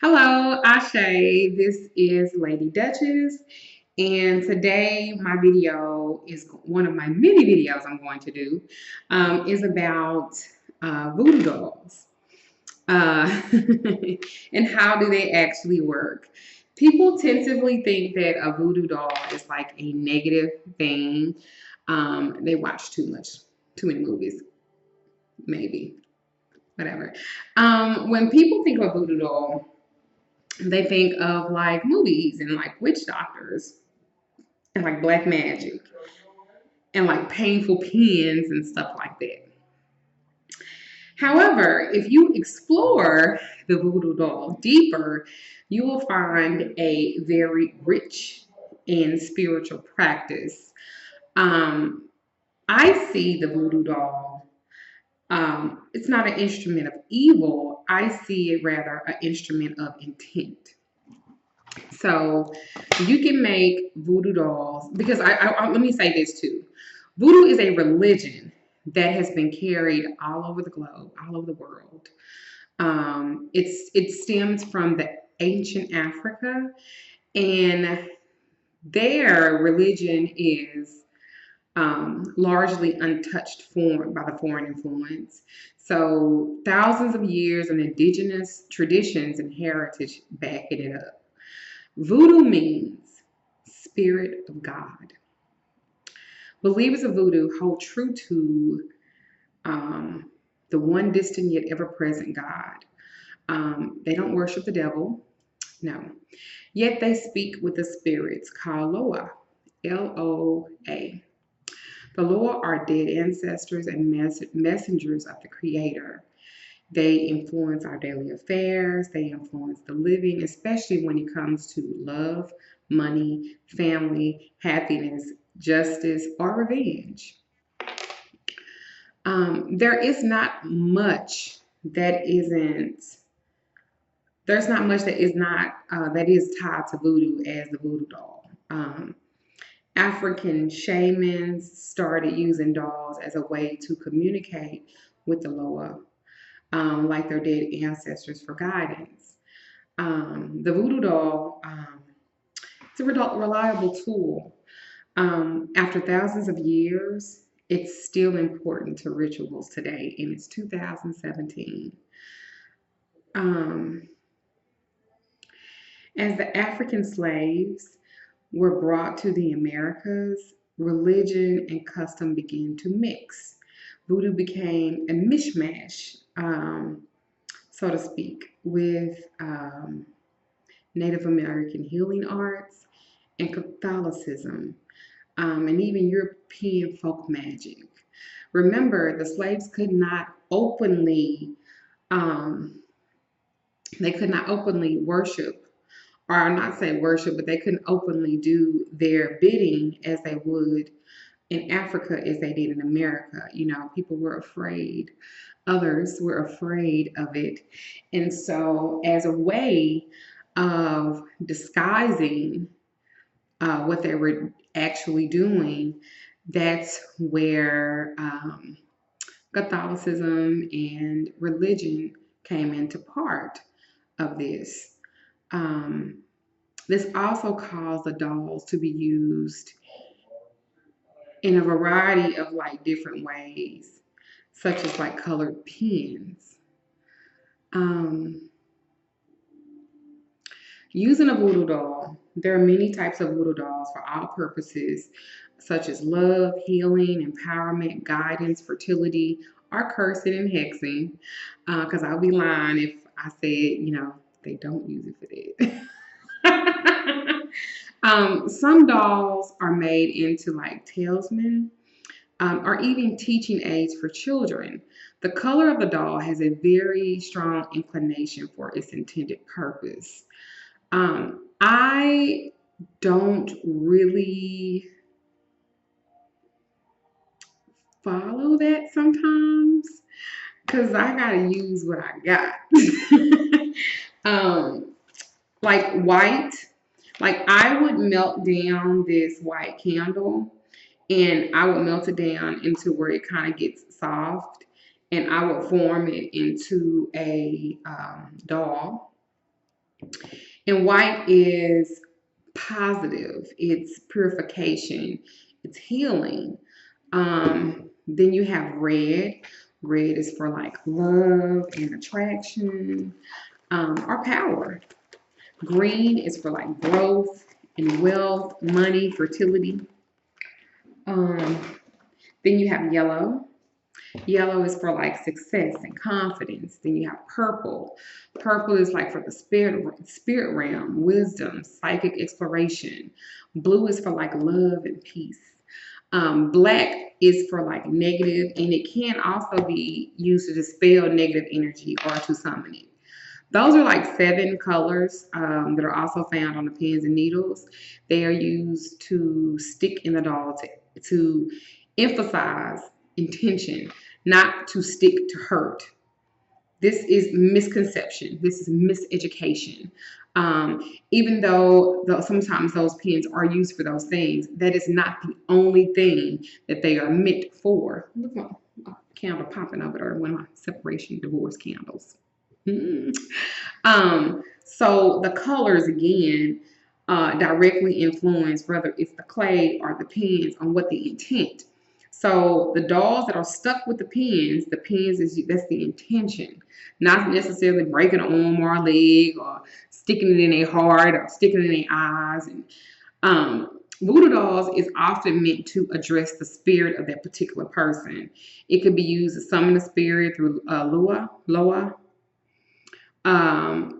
Hello, Ashe. This is Lady Duchess, and today my video is one of my many videos I'm going to do. Is about voodoo dolls and how do they actually work. People tentatively think that a voodoo doll is like a negative thing. They watch too many movies, maybe, whatever. When people think of a voodoo doll, they think of like movies and like witch doctors and like black magic and like painful pins and stuff like that. However, if you explore the voodoo doll deeper, you will find a very rich and spiritual practice. Um, I see the voodoo doll. It's not an instrument of evil. I see it rather an instrument of intent. So you can make voodoo dolls because let me say this too. Voodoo is a religion that has been carried all over the globe, all over the world. It stems from the ancient Africa, and their religion is largely untouched by the foreign influence. So thousands of years of indigenous traditions and heritage backing it up. Voodoo means spirit of God. Believers of voodoo hold true to the one distant yet ever present God. They don't worship the devil, no. Yet they speak with the spirits called Loa, Loa. The Loa are dead ancestors and messengers of the Creator. They influence our daily affairs. They influence the living, especially when it comes to love, money, family, happiness, justice, or revenge. There is not much that isn't. There's not much that is not that is tied to voodoo as the voodoo doll. African shamans started using dolls as a way to communicate with the Loa, like their dead ancestors, for guidance. The voodoo doll, it's a reliable tool. After thousands of years, it's still important to rituals today, and it's 2017. Um, as the African slaves were brought to the Americas, religion and custom began to mix. Voodoo became a mishmash, so to speak, with Native American healing arts and Catholicism, and even European folk magic. Remember, the slaves could not openly um, worship, or not say worship, but they couldn't openly do their bidding as they would in Africa as they did in America. You know, people were afraid. Others were afraid of it. And so, as a way of disguising what they were actually doing, that's where Catholicism and religion came into part of this. Um, this also caused the dolls to be used in a variety of like different ways, such as like colored pins. Um, Using a voodoo doll, there are many types of voodoo dolls for all purposes, such as love, healing, empowerment, guidance, fertility, or cursing and hexing. Because I'll be lying if I said, they don't use it for that. Some dolls are made into like talisman, or even teaching aids for children. The color of the doll has a very strong inclination for its intended purpose. I don't really follow that sometimes because I gotta use what I got. um, like white, like I would melt down this white candle and I would melt it down into where it kind of gets soft, and I would form it into a doll. And white is positive, it's purification, it's healing. Then you have red. Red is for like love and attraction, or power. Green is for like growth and wealth, money, fertility. Um, then you have yellow. Yellow is for like success and confidence. Then you have purple. Purple is like for the spirit realm, wisdom, psychic exploration. Blue is for like love and peace. Black is for like negative, and it can also be used to dispel negative energy or to summon it. Those are like 7 colors that are also found on the pins and needles. They are used to stick in the doll to emphasize intention, not to stick to hurt. This is misconception. This is miseducation. Even though sometimes those pins are used for those things, that is not the only thing that they are meant for. Look at my candle popping over there, one of my separation divorce candles. So the colors again directly influence whether it's the clay or the pins on what the intent. So the dolls that are stuck with the pins is that's the intention, not necessarily breaking an arm or a leg or sticking it in their heart or sticking it in their eyes. And voodoo dolls is often meant to address the spirit of that particular person. It could be used to summon the spirit through loa,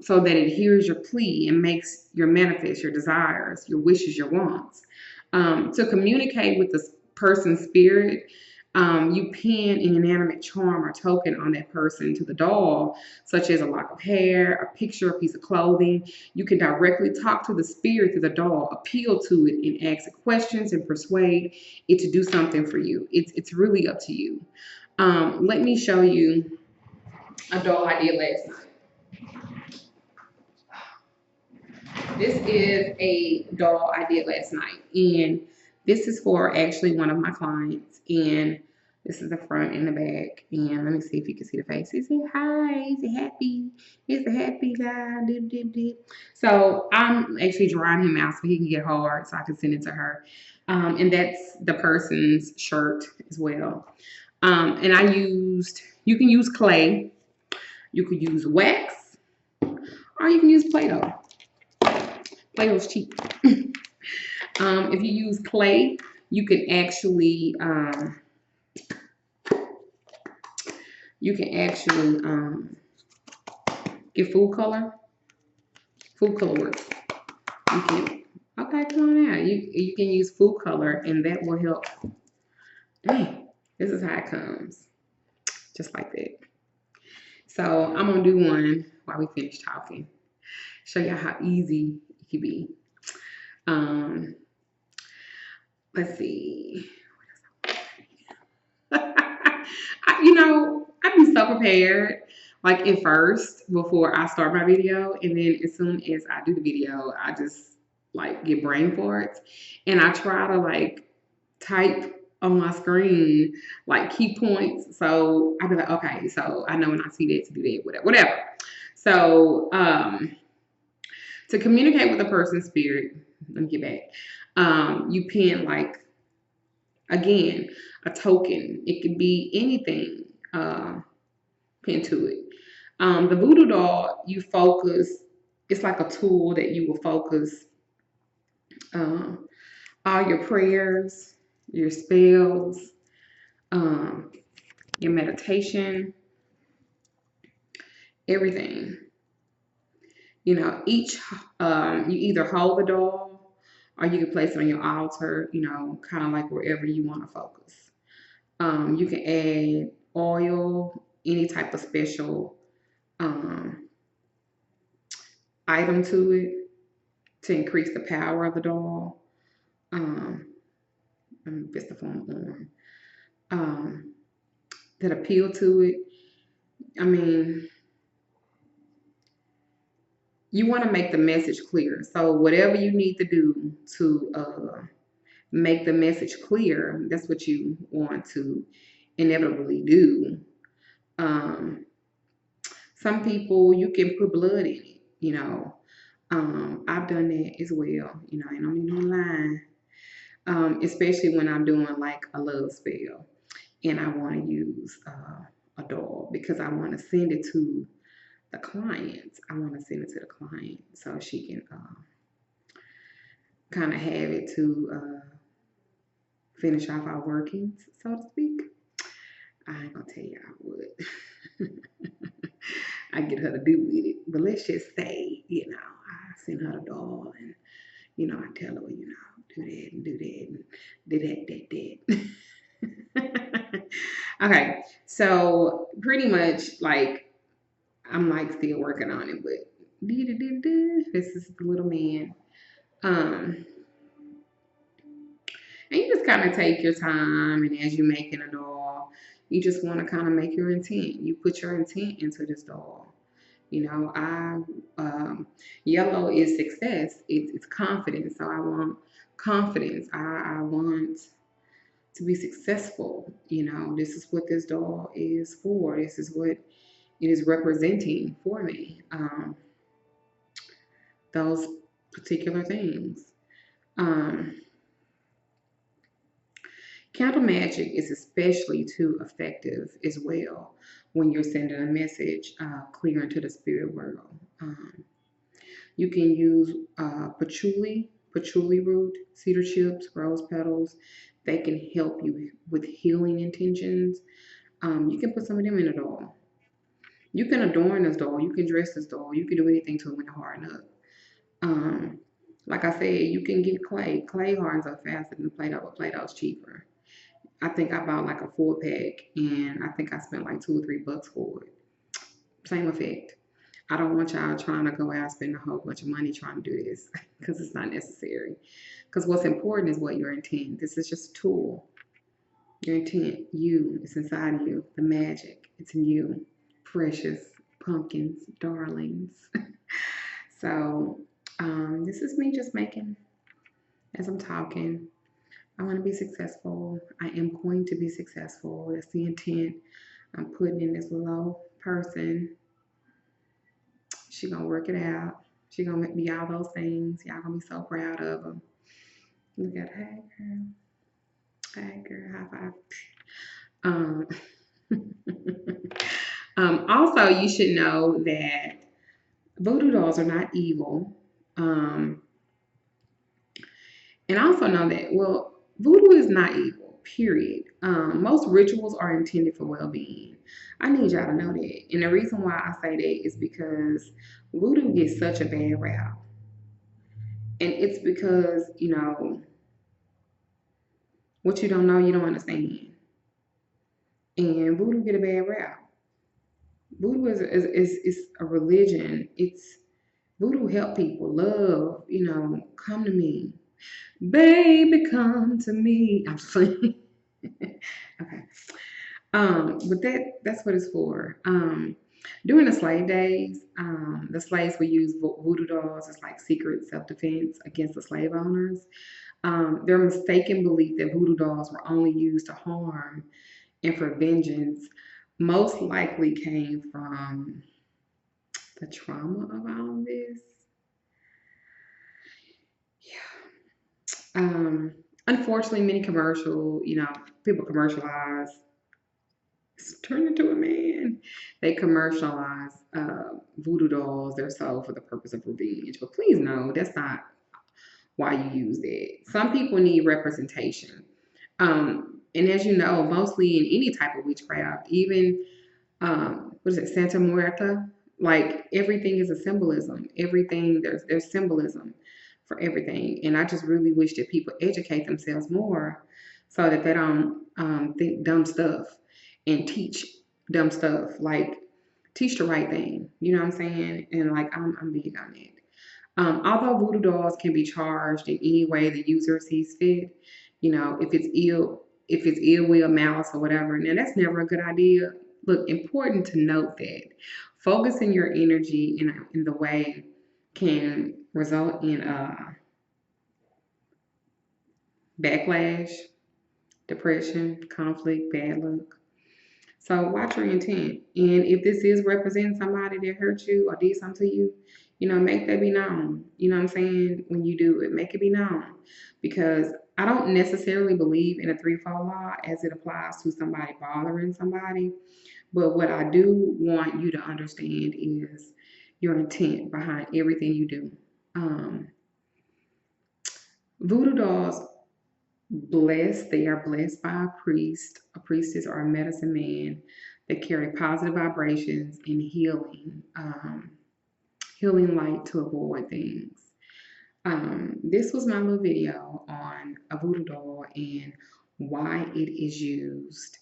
so that it hears your plea and makes your manifest your desires, your wishes, your wants. To communicate with the person's spirit, you pin an inanimate charm or token on that person to the doll, such as a lock of hair, a picture, a piece of clothing. You can directly talk to the spirit through the doll, appeal to it, and ask it questions and persuade it to do something for you. It's really up to you. Let me show you a doll I did last night. This is a doll I did last night, and this is for actually one of my clients. And this is the front and the back. And let me see if you can see the face. Is it hi? Is it happy? Is it happy guy? Dip, dip, dip. So I'm actually drawing him out so he can get hard so I can send it to her. And that's the person's shirt as well. And you can use clay, you could use wax, or you can use Play-Doh. Play-Doh's cheap. If you use clay, you can actually get food color. Food color works. You can okay, come on out. You can use food color, and that will help. Dang, this is how it comes, just like that. So I'm gonna do one while we finish talking. Show y'all how easy it can be. Let's see. I'd be so prepared, like at first before I start my video, and then as soon as I do the video, I just like get brain farts, and I try to like type on my screen like key points. So I'd be like, okay, so I know when I see that to do that, whatever. So to communicate with a person's spirit, let me get back. You pin like again a token. It could be anything. Pin to it. The voodoo doll, you focus. It's like a tool that you will focus all your prayers, your spells, your meditation, everything. Each you either hold the doll or you can place it on your altar. Kind of like wherever you want to focus. You can add oil, any type of special item to it to increase the power of the doll. It's the phone on. That appeal to it. I mean, you want to make the message clear. So whatever you need to do to make the message clear, that's what you want to inevitably do. Some people, you can put blood in it, I've done that as well. You know, I don't need no line. Especially when I'm doing like a love spell and I want to use a doll because I want to send it to the client. I want to send it to the client so she can kind of have it to finish off our workings, so to speak. I ain't gonna tell y'all what I get her to do with it, but let's just say, you know, I send her the doll and, you know, I tell her, you know, do that and do that and do that. Okay, so pretty much like I'm like still working on it, but this is the little man. Um, and you just kind of take your time, and as you're making a doll, you just want to kind of make your intent. You put your intent into this doll. You know, yellow is success. It's confidence. So I want confidence. I want to be successful. You know, this is what this doll is for. This is what it is representing for me. Those particular things. Um, Candle magic is especially too effective as well when you're sending a message clear into the spirit world. You can use patchouli root, cedar chips, rose petals. They can help you with healing intentions. You can put some of them in a doll. You can adorn this doll. You can dress this doll. You can do anything to it when it harden up. Um, like I said, you can get clay. Clay hardens up faster than Play-Doh, but Play-Doh's cheaper. I think I bought like a 4 pack and I think I spent like $2 or $3 for it. Same effect. I don't want y'all trying to go out and spend a whole bunch of money trying to do this because it's not necessary. Because what's important is what your intent. This is just a tool. Your intent, you, it's inside of you. The magic, it's in you. Precious pumpkins, darlings. So this is me just making as I'm talking. I want to be successful. I am going to be successful. That's the intent. I'm putting in this little person. She gonna work it out. She gonna make me all those things. Y'all gonna be so proud of them. Look at her, hey girl, high five. Um, also, you should know that voodoo dolls are not evil. Um, and also know that, well, voodoo is not evil, period. Most rituals are intended for well being. I need y'all to know that. And the reason why I say that is because voodoo gets such a bad rap. And it's because, you know, what you don't know, you don't understand. And voodoo get a bad rap. Voodoo is a religion. It's voodoo help people love, you know, come to me. Baby, come to me. I'm saying. Okay. But that's what it's for. During the slave days, the slaves would use voodoo dolls as like secret self-defense against the slave owners. Their mistaken belief that voodoo dolls were only used to harm and for vengeance most likely came from the trauma of all of this. Yeah. Unfortunately, many people commercialize turn into a man. They commercialize voodoo dolls. They're sold for the purpose of revenge. But please know that's not why you use that. Some people need representation. And as you know, mostly in any type of witchcraft, even what is it, Santa Muerta? Like everything is a symbolism. Everything there's symbolism for everything. And I just really wish that people educate themselves more so that they don't think dumb stuff and teach dumb stuff. Like teach the right thing. You know what I'm saying? And like I'm big on it. Although voodoo dolls can be charged in any way the user sees fit, you know, if it's ill will, malice, or whatever, now that's never a good idea. Look, important to note that focusing your energy in the way can result in backlash, depression, conflict, bad luck. So watch your intent. And if this is representing somebody that hurt you or did something to you, make that be known. You know what I'm saying? When you do it, make it be known. Because I don't necessarily believe in a threefold law as it applies to somebody bothering somebody. But what I do want you to understand is your intent behind everything you do. Voodoo dolls they are blessed by a priest, a priestess, or a medicine man that carry positive vibrations and healing light to avoid things. This was my little video on a voodoo doll and why it is used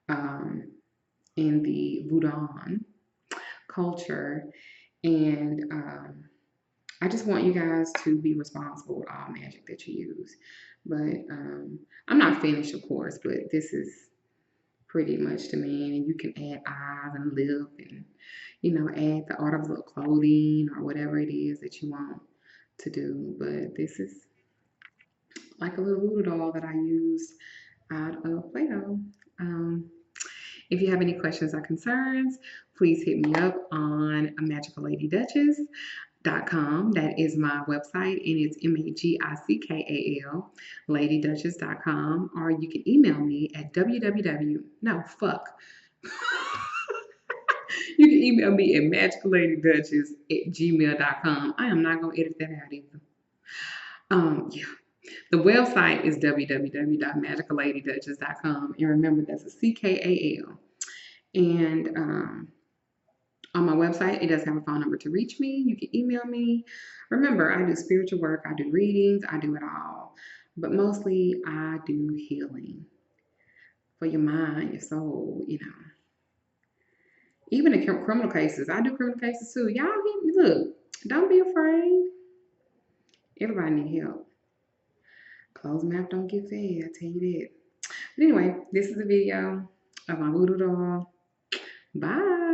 in the voodoo culture. And I just want you guys to be responsible with all magic that you use. But I'm not finished, of course, but this is pretty much the man. And you can add eyes and lip and, add the art of clothing or whatever it is that you want to do. But this is like a little voodoo doll that I used out of Play-Doh. If you have any questions or concerns, please hit me up on magicalLadyDuchess.com. That is my website, and it's MAGICKAL, LadyDuchess.com. Or you can email me at no, fuck. You can email me at magicalLadyDuchess@gmail.com. I am not going to edit that out either. Yeah. The website is www.magicalLadyDuchess.com. And remember, that's a CKAL. And on my website, it does have a phone number to reach me. You can email me. Remember, I do spiritual work, I do readings, I do it all. But mostly, I do healing for your mind, your soul, Even in criminal cases, I do criminal cases too. Y'all hit me. Look, don't be afraid. Everybody need help. Closed mouth don't get fed, I tell you that. But anyway, this is a video of my voodoo doll. Bye.